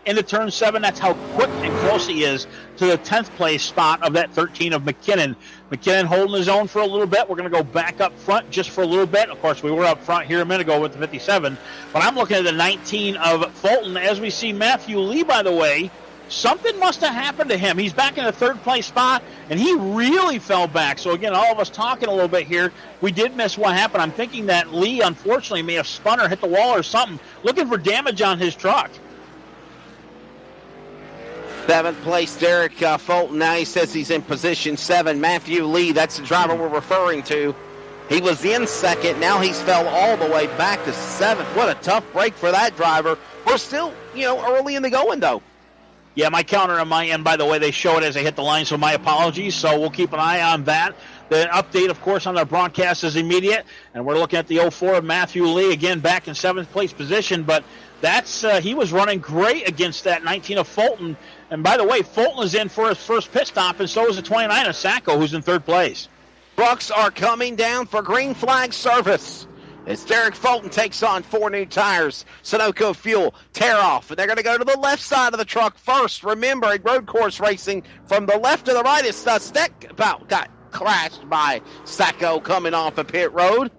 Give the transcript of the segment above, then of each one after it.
into turn 7. That's how quick and close he is to the 10th place spot of that 13 of McKinnon. McKinnon holding his own for a little bit. We're going to go back up front just for a little bit. Of course, we were up front here a minute ago with the 57, but I'm looking at the 19 of Fulton. As we see Matthew Lee, by the way, something must have happened to him. He's back in the 3rd place spot, and he really fell back. So, again, all of us talking a little bit here, we did miss what happened. I'm thinking that Lee, unfortunately, may have spun or hit the wall or something, looking for damage on his truck. 7th place, Derek Fulton. Now he says he's in position 7. Matthew Lee, that's the driver we're referring to. He was in 2nd. Now he's fell all the way back to 7th. What a tough break for that driver. We're still, early in the going, though. Yeah, my counter on my end, by the way, they show it as they hit the line, so my apologies. So we'll keep an eye on that. The update, of course, on our broadcast is immediate, and we're looking at the 04 of Matthew Lee, again, back in 7th place position, but that's he was running great against that 19 of Fulton. And by the way, Fulton is in for his first pit stop, and so is the 29 of Sacco, who's in 3rd place. Trucks are coming down for green flag service as Derek Fulton takes on 4 new tires. Sunoco Fuel tear off, and they're going to go to the left side of the truck first. Remember, in road course racing, from the left to the right, it's Steck about got crashed by Sacco coming off of pit road.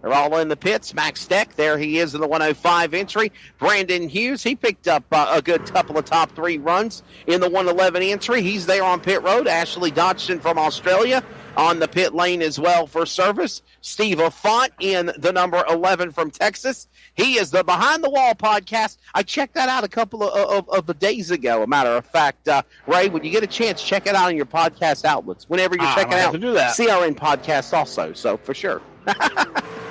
They're all in the pits. Max Steck, there he is in the 105 entry. Brandon Hughes, he picked up a good couple of top 3 runs in the 111 entry. He's there on pit road. Ashley Dodgson from Australia on the pit lane as well for service. Steve Affont in the number 11 from Texas. He is the Behind the Wall podcast. I checked that out a couple of days ago, a matter of fact. Ray, when you get a chance, check it out on your podcast outlets. Whenever you're checking out CRN podcast also, so for sure.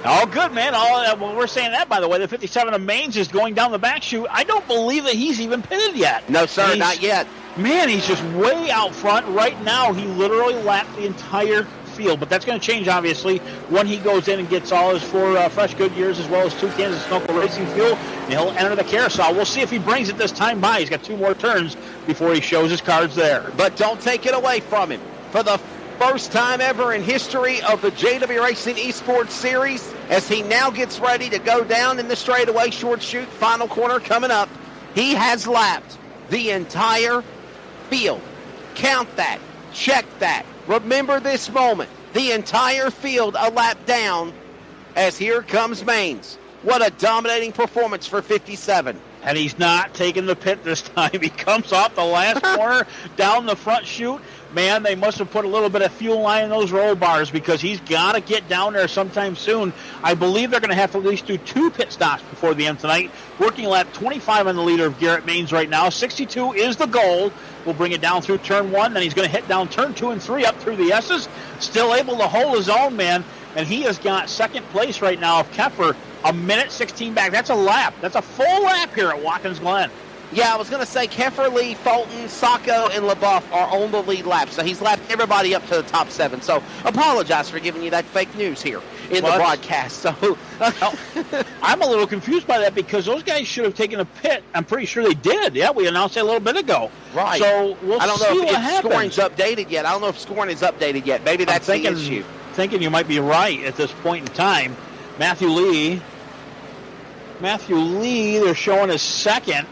All good, man. Well, we're saying that, by the way. The 57 of Maines is going down the back chute. I don't believe that he's even pitted yet. No, sir, not yet. Man, he's just way out front. Right now, he literally lapped the entire field. But that's going to change, obviously, when he goes in and gets all his 4 fresh Goodyears as well as 2 cans of Sunoco Racing Fuel. And he'll enter the carousel. We'll see if he brings it this time by. He's got 2 more turns before he shows his cards there. But don't take it away from him. For the first time ever in history of the JW Racing eSports Series, as he now gets ready to go down in the straightaway short chute, final corner coming up, he has lapped the entire field. Count that. Check that. Remember this moment. The entire field a lap down as here comes Maines. What a dominating performance for 57. And he's not taking the pit this time. He comes off the last corner down the front chute. Man, they must have put a little bit of fuel line in those roll bars because he's got to get down there sometime soon. I believe they're going to have to at least do 2 pit stops before the end tonight. Working lap 25 on the leader of Garrett Maines right now. 62 is the goal. We'll bring it down through turn 1. Then he's going to hit down turn 2 and 3 up through the S's. Still able to hold his own, man. And he has got 2nd place right now of Keffer. A minute 16 back. That's a lap. That's a full lap here at Watkins Glen. Yeah, I was going to say Keffer, Lee, Fulton, Sacco, and LaBeouf are on the lead lap. So he's lapped everybody up to the top 7. So apologize for giving you that fake news here in the broadcast. So I'm a little confused by that because those guys should have taken a pit. I'm pretty sure they did. Yeah, we announced that a little bit ago. Right. So we'll I don't see know what if happens. scoring's updated yet. I don't know if scoring is updated yet. Maybe that's the issue. Thinking you might be right at this point in time. Matthew Lee, they're showing as 2nd,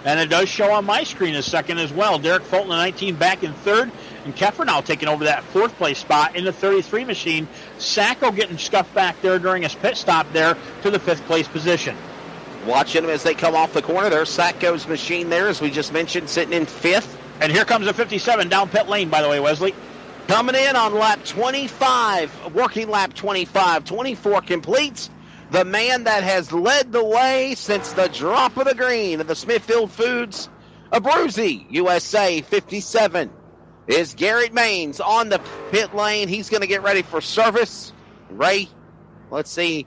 and it does show on my screen as 2nd as well. Derek Fulton, 19, back in 3rd, and Keffer now taking over that 4th place spot in the 33 machine. Sacco getting scuffed back there during his pit stop there to the 5th place position. Watching them as they come off the corner. There's Sacco's machine there, as we just mentioned, sitting in 5th. And here comes the 57 down pit lane, by the way, Wesley. Coming in on lap 25, working lap 25, 24 completes. The man that has led the way since the drop of the green of the Smithfield Foods, Abruzzi, USA 57, is Garrett Maines on the pit lane. He's going to get ready for service. Ray, let's see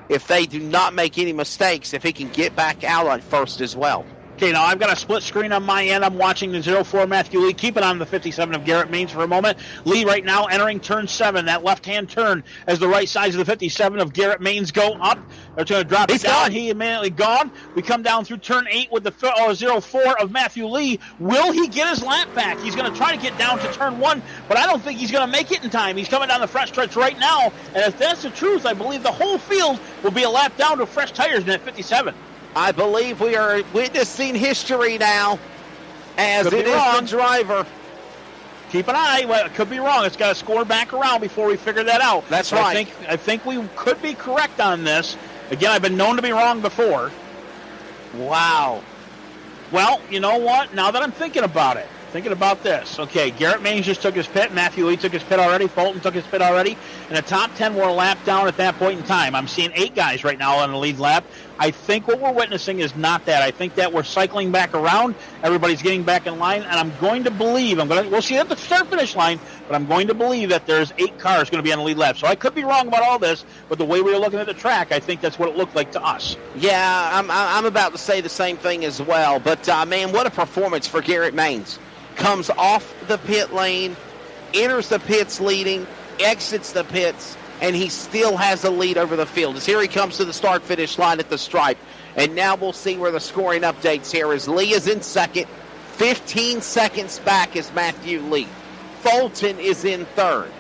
if they do not make any mistakes, if he can get back out on first as well. Okay, now I've got a split screen on my end. I'm watching the 04 Matthew Lee. Keep it on the 57 of Garrett Maines for a moment. Lee right now entering turn 7, that left-hand turn as the right sides of the 57 of Garrett Maines go up. They're going to drop it down. He immediately gone. We come down through turn 8 with the 04 of Matthew Lee. Will he get his lap back? He's going to try to get down to turn 1, but I don't think he's going to make it in time. He's coming down the front stretch right now, and if that's the truth, I believe the whole field will be a lap down to fresh tires in that 57. I believe we are witnessing history now, as Could be it is wrong. the driver. Keep an eye. Well, it could be wrong. It's got to score back around before we figure that out. That's But right. I think we could be correct on this. Again, I've been known to be wrong before. Wow. Well, you know what? Now that I'm thinking about it, thinking about this. Okay, Garrett Maines just took his pit. Matthew Lee took his pit already. Fulton took his pit already. And the top 10 were a lap down at that point in time. I'm seeing 8 guys right now on the lead lap. I think what we're witnessing is not that. I think that we're cycling back around. Everybody's getting back in line. And I'm going to believe, we'll see at the start-finish line, but I'm going to believe that there's 8 cars going to be on the lead lap. So I could be wrong about all this, but the way we were looking at the track, I think that's what it looked like to us. Yeah, I'm about to say the same thing as well. But, man, what a performance for Garrett Maines. Comes off the pit lane, enters the pits leading, exits the pits, and he still has a lead over the field. As here he comes to the start-finish line at the stripe. And now we'll see where the scoring updates here as Lee is in second. 15 seconds back is Matthew Lee. Fulton is in third.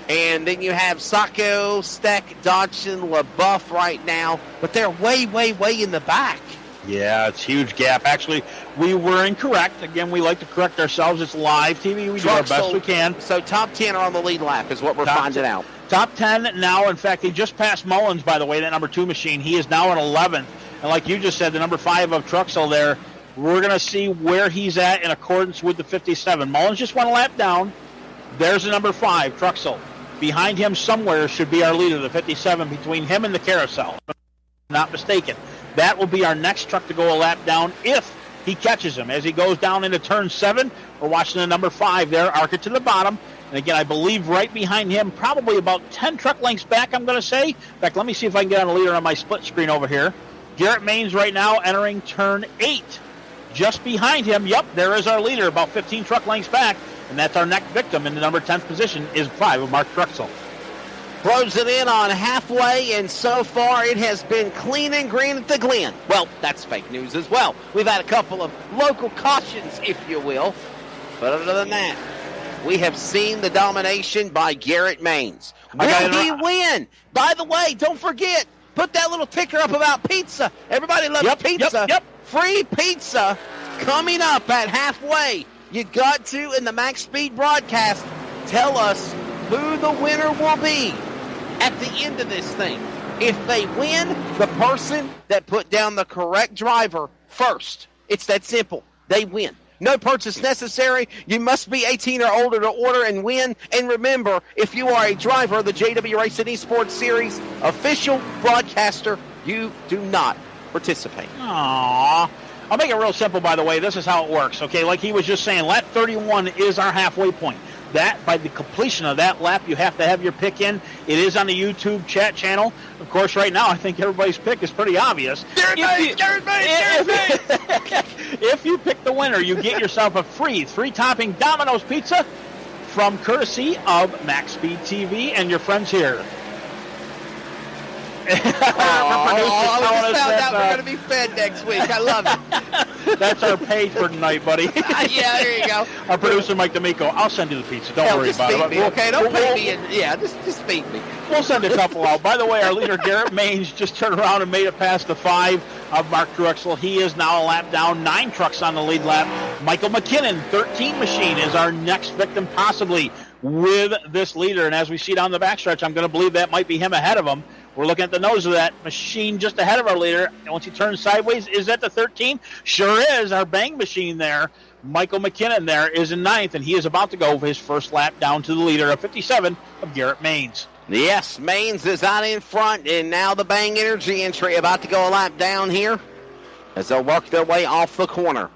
And then you have Sacco, Steck, Dodson, LaBeouf right now. But they're way, way, way in the back. Yeah, it's a huge gap. Actually, we were incorrect. Again, we like to correct ourselves. It's live TV. We do our best we can. So top 10 are on the lead lap is what we're finding out. Top 10 now. In fact, he just passed Mullins, by the way, that number 2 machine. He is now in 11th. And like you just said, the number 5 of Truxell there, we're going to see where he's at in accordance with the 57. Mullins just went a lap down. There's the number 5, Truxell. Behind him somewhere should be our leader, the 57, between him and the carousel. If I'm not mistaken. That will be our next truck to go a lap down if he catches him. As he goes down into turn 7, we're watching the number 5 there, arc it to the bottom. And again, I believe right behind him, probably about 10 truck lengths back, I'm going to say. In fact, let me see if I can get on a leader on my split screen over here. Garrett Maines right now entering turn 8. Just behind him, yep, there is our leader, about 15 truck lengths back. And that's our next victim in the number 10th position is 5 of Mark Truxell. Closing in on halfway, and so far it has been clean and green at the Glen. Well, that's fake news as well. We've had a couple of local cautions, if you will. But other than that, we have seen the domination by Garrett Maines. Will he win? By the way, don't forget, put that little ticker up about pizza. Everybody loves pizza. Yep. Free pizza coming up at halfway. You got to, in the Max Speed broadcast, tell us who the winner will be at the end of this thing. If they win, the person that put down the correct driver first. It's that simple. They win. No purchase necessary. You must be 18 or older to order and win. And remember, if you are a driver of the JW Racing eSports Series official broadcaster, you do not participate. Aww. I'll make it real simple, by the way. This is how it works, okay? Like he was just saying, lap 31 is our halfway point. That, by the completion of that lap, you have to have your pick in. It is on the YouTube chat channel. Of course, right now, I think everybody's pick is pretty obvious. If you pick the winner, you get yourself a free 3-topping Domino's pizza from courtesy of Max Speed TV and your friends here. I just found out we're going to be fed next week. I love it. That's our pay for tonight, buddy. Yeah, there you go. Our producer, Mike D'Amico. I'll send you the pizza. Don't worry about it. Me, okay? Don't pay me. Just feed me. We'll send a couple out. By the way, our leader, Garrett Maines, just turned around and made it past the 5 of Mark Truxell. He is now a lap down. 9 trucks on the lead lap. Michael McKinnon, 13 machine, is our next victim, possibly with this leader. And as we see down the backstretch, I'm going to believe that might be him ahead of him. We're looking at the nose of that machine just ahead of our leader. And once he turns sideways, is that the 13? Sure is. Our bang machine there. Michael McKinnon there is in 9th, and he is about to go for his first lap down to the leader of 57 of Garrett Maines. Yes, Maines is out in front, and now the Bang Energy entry about to go a lap down here as they'll work their way off the corner.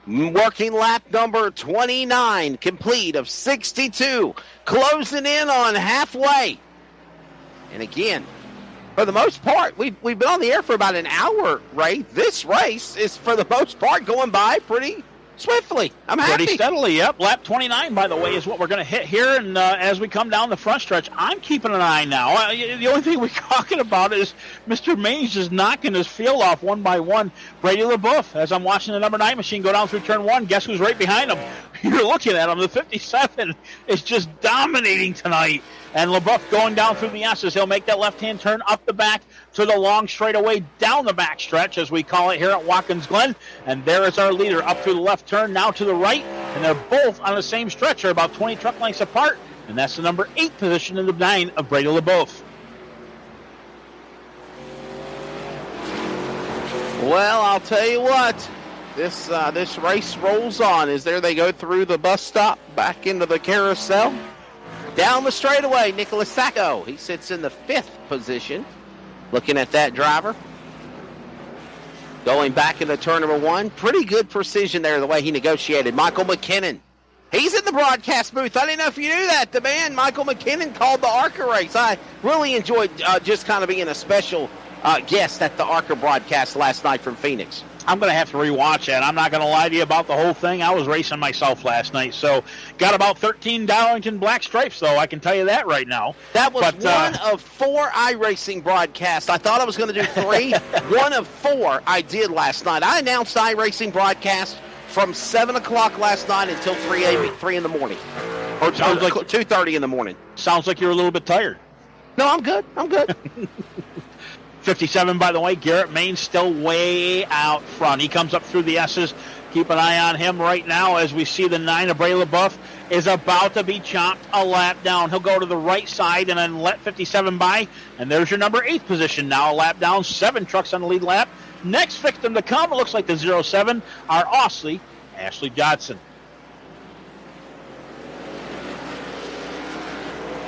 Working lap number 29, complete of 62, closing in on halfway. And again, for the most part, we've been on the air for about an hour, Ray. This race is, for the most part, going by pretty swiftly. I'm happy. Pretty steadily, yep. Lap 29, by the way, is what we're going to hit here. And as we come down the front stretch, I'm keeping an eye now. The only thing we're talking about is Mr. Maines just knocking his field off one by one. Brady LaBeouf, as I'm watching the number 9 machine go down through turn 1, guess who's right behind him? you're looking at him. The 57 is just dominating tonight. And LaBeouf going down through the S's. He'll make that left-hand turn up the back to the long straightaway down the back stretch, as we call it here at Watkins Glen. And there is our leader up through the left turn, now to the right. And they're both on the same stretch. They're about 20 truck lengths apart. And that's the number 8 position in the 9 of Brady LaBeouf. Well, I'll tell you what. This race rolls on as there they go through the bus stop, back into the carousel. Down the straightaway, Nicholas Sacco. He sits in the 5th position. Looking at that driver. Going back into turn number 1. Pretty good precision there the way he negotiated. Michael McKinnon. He's in the broadcast booth. I didn't know if you knew that. The man, Michael McKinnon, called the ARCA race. I really enjoyed just kind of being a special guest at the ARCA broadcast last night from Phoenix. I'm going to have to rewatch that. I'm not going to lie to you about the whole thing. I was racing myself last night, so got about 13 Darlington black stripes, though. I can tell you that right now. That was one of 4 iRacing broadcasts. I thought I was going to do 3. One of 4 I did last night. I announced iRacing broadcast from 7 o'clock last night until 3 in the morning. Or 2:30 in the morning. Sounds like you're a little bit tired. No, I'm good. 57, by the way, Garrett Main still way out front. He comes up through the S's. Keep an eye on him right now as we see the 9 of Brady LaBeouf is about to be chopped a lap down. He'll go to the right side and then let 57 by. And there's your number 8 position now, a lap down. 7 trucks on the lead lap. Next victim to come, it looks like the 07, our Ashley Dodson.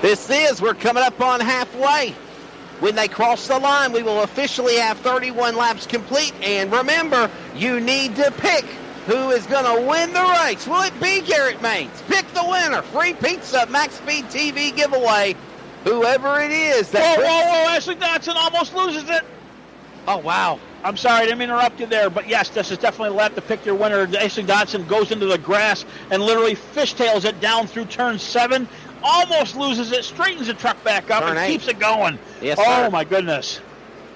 We're coming up on halfway. When they cross the line, we will officially have 31 laps complete. And remember, you need to pick who is going to win the race. Will it be Garrett Maines? Pick the winner. Free pizza, Max Speed TV giveaway. Whoever it is. Whoa, Ashley Dodson almost loses it. Oh, wow. I'm sorry, I didn't interrupt you there, but yes, this is definitely a lap to pick your winner. Ashley Dodson goes into the grass and literally fishtails it down through turn 7. Almost loses it, straightens the truck back up, and keeps it going. Yes, oh, sir. My goodness.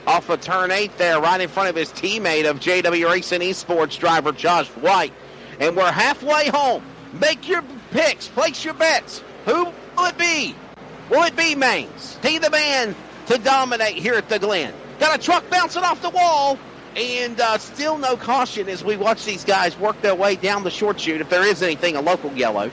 Off of turn 8 there, right in front of his teammate of JW Racing eSports driver Josh White. And we're halfway home. Make your picks. Place your bets. Who will it be? Will it be Maines? He the man to dominate here at the Glen. Got a truck bouncing off the wall. And still no caution as we watch these guys work their way down the short chute, if there is anything, a local yellow.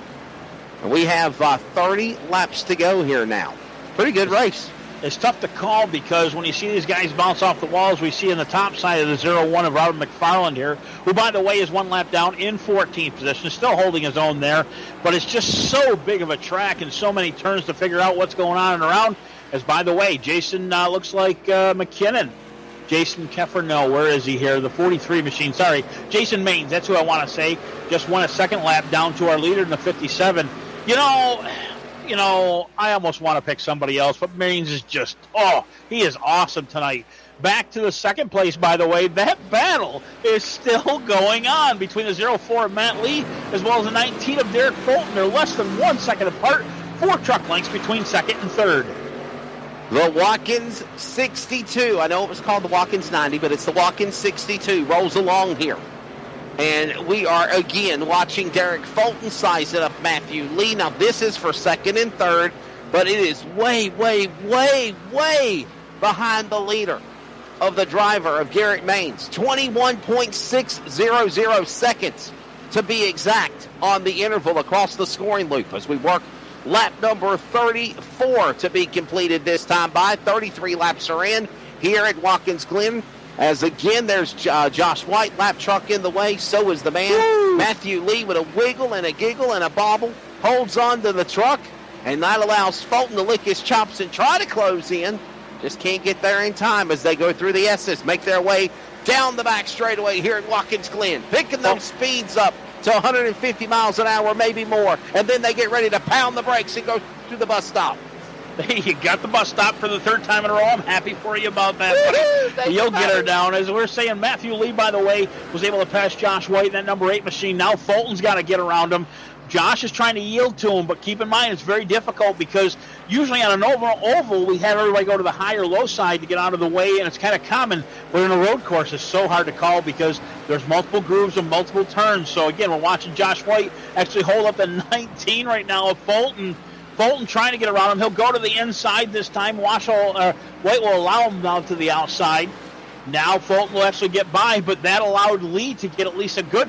And we have 30 laps to go here now. Pretty good race. It's tough to call because when you see these guys bounce off the walls, we see in the top side of the 01 of Robert McFarland here, who, by the way, is 1 lap down in 14th position, still holding his own there. But it's just so big of a track and so many turns to figure out what's going on and around. As, by the way, Jason looks like McKinnon. Jason Keffer, no, where is he here? The 43 machine, sorry. Jason Maines, that's who I want to say. Just won a 2nd lap down to our leader in the 57. You know, I almost want to pick somebody else, but Maines is just, he is awesome tonight. Back to the 2nd place, by the way. That battle is still going on between the 04 of Matt Lee as well as the 19 of Derek Fulton. They're less than 1 second apart. 4 truck lengths between 2nd and 3rd. The Watkins 62. I know it was called the Watkins 90, but it's the Watkins 62. Rolls along here. And we are, again, watching Derek Fulton size it up Matthew Lee. Now, this is for 2nd and 3rd, but it is way, way, way, way behind the leader of the driver of Garrett Maines. 21.600 seconds to be exact on the interval across the scoring loop as we work lap number 34 to be completed this time by. 33 laps are in here at Watkins Glen. As again, there's Josh White, lap truck in the way. So is the man. Woo! Matthew Lee with a wiggle and a giggle and a bobble. Holds on to the truck. And that allows Fulton to lick his chops and try to close in. Just can't get there in time as they go through the S's. Make their way down the back straightaway here at Watkins Glen. Picking those speeds up to 150 miles an hour, maybe more. And then they get ready to pound the brakes and go to the bus stop. You got the bus stop for the 3rd time in a row. I'm happy for you about that, buddy. You'll get her down. As we're saying, Matthew Lee, by the way, was able to pass Josh White in that number 8 machine. Now Fulton's got to get around him. Josh is trying to yield to him, but keep in mind it's very difficult because usually on an oval we have everybody go to the high or low side to get out of the way, and it's kind of common. But in a road course, it's so hard to call because there's multiple grooves and multiple turns. So again, we're watching Josh White actually hold up the 19 right now of Fulton. Fulton trying to get around him. He'll go to the inside this time. White will allow him now to the outside. Now Fulton will actually get by, but that allowed Lee to get at least a good